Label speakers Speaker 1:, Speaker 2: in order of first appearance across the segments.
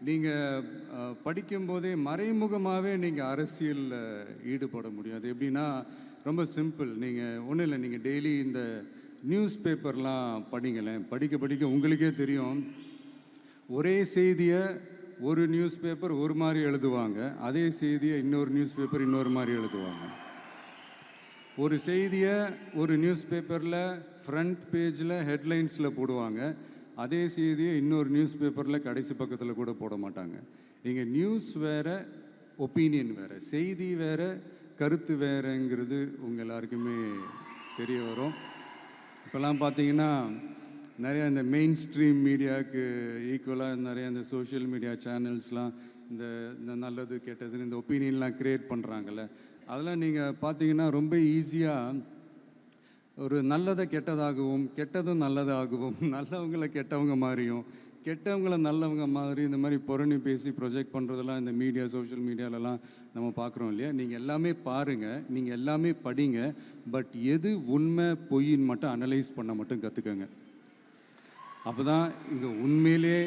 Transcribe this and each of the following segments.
Speaker 1: நீங்கள் படிக்கும்போதே மறைமுகமாகவே நீங்கள் அரசியலில் ஈடுபட முடியும். அது எப்படின்னா ரொம்ப சிம்பிள். நீங்கள் ஒன்றும் இல்லை, நீங்கள் டெய்லி இந்த நியூஸ் பேப்பர்லாம் படிங்களேன். படிக்க படிக்க உங்களுக்கே தெரியும், ஒரே செய்தியை ஒரு நியூஸ் பேப்பர் ஒரு மாதிரி எழுதுவாங்க, அதே செய்தியை இன்னொரு நியூஸ் பேப்பர் இன்னொரு மாதிரி எழுதுவாங்க. ஒரு செய்தியை ஒரு நியூஸ் பேப்பரில் ஃப்ரண்ட் பேஜில் ஹெட்லைன்ஸில் போடுவாங்க, அதே செய்தியை இன்னொரு நியூஸ் பேப்பரில் கடைசி பக்கத்தில் கூட போட மாட்டாங்க. இங்கே நியூஸ் வேறு, ஒப்பீனியன் வேறு, செய்தி வேறு, கருத்து வேறுங்கிறது உங்கள் எல்லாருக்குமே தெரிய வரும். இப்போல்லாம் பார்த்தீங்கன்னா நிறையா இந்த மெயின் ஸ்ட்ரீம் மீடியாவுக்கு ஈக்குவலாக நிறையா இந்த சோஷியல் மீடியா சேனல்ஸ்லாம் இந்த நல்லது கெட்டதுன்னு இந்த ஒப்பீனியன்லாம் க்ரியேட் பண்ணுறாங்கல்ல, அதெல்லாம் நீங்கள் பார்த்தீங்கன்னா ரொம்ப ஈஸியாக ஒரு நல்லதை கெட்டதாகவும் கெட்டதும் நல்லதாகவும் நல்லவங்களை கெட்டவங்க மாதிரியும் கெட்டவங்கள நல்லவங்க மாதிரி இந்த மாதிரி புரணி பேசி ப்ரொஜெக்ட் பண்ணுறதெல்லாம் இந்த மீடியா சோஷியல் மீடியாலலாம் நம்ம பார்க்குறோம் இல்லையா. நீங்கள் எல்லாமே பாருங்கள், நீங்கள் எல்லாமே படிங்க, பட் எது உண்மை பொய்ன்னு மட்டும் அனலைஸ் பண்ண மட்டும் கற்றுக்கங்க. அப்போ தான் இங்கே உண்மையிலே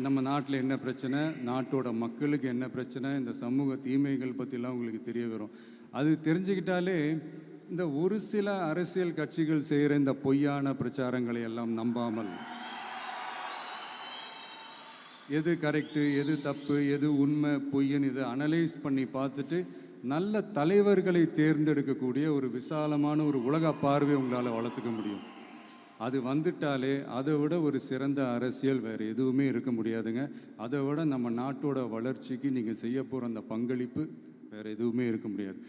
Speaker 1: நம்ம நாட்டில் என்ன பிரச்சனை, நாட்டோட மக்களுக்கு என்ன பிரச்சனை, இந்த சமூக தீமைகள் பற்றிலாம் உங்களுக்கு தெரிய வரும். அது தெரிஞ்சுக்கிட்டாலே இந்த ஒரு சில அரசியல் கட்சிகள் செய்கிற இந்த பொய்யான பிரச்சாரங்களை எல்லாம் நம்பாமல் எது கரெக்டு, எது தப்பு, எது உண்மை பொய்ன்னு இதை அனலைஸ் பண்ணி பார்த்துட்டு நல்ல தலைவர்களை தேர்ந்தெடுக்கக்கூடிய ஒரு விசாலமான ஒரு உலக பார்வை உங்களால் வளர்த்துக்க முடியும். அது வந்துட்டாலே அதை விட ஒரு சிறந்த அரசியல் வேறு எதுவுமே இருக்க முடியாதுங்க. அதை விட நம்ம நாட்டோட வளர்ச்சிக்கு நீங்கள் செய்ய போகிற அந்த பங்களிப்பு வேறு எதுவுமே இருக்க முடியாது.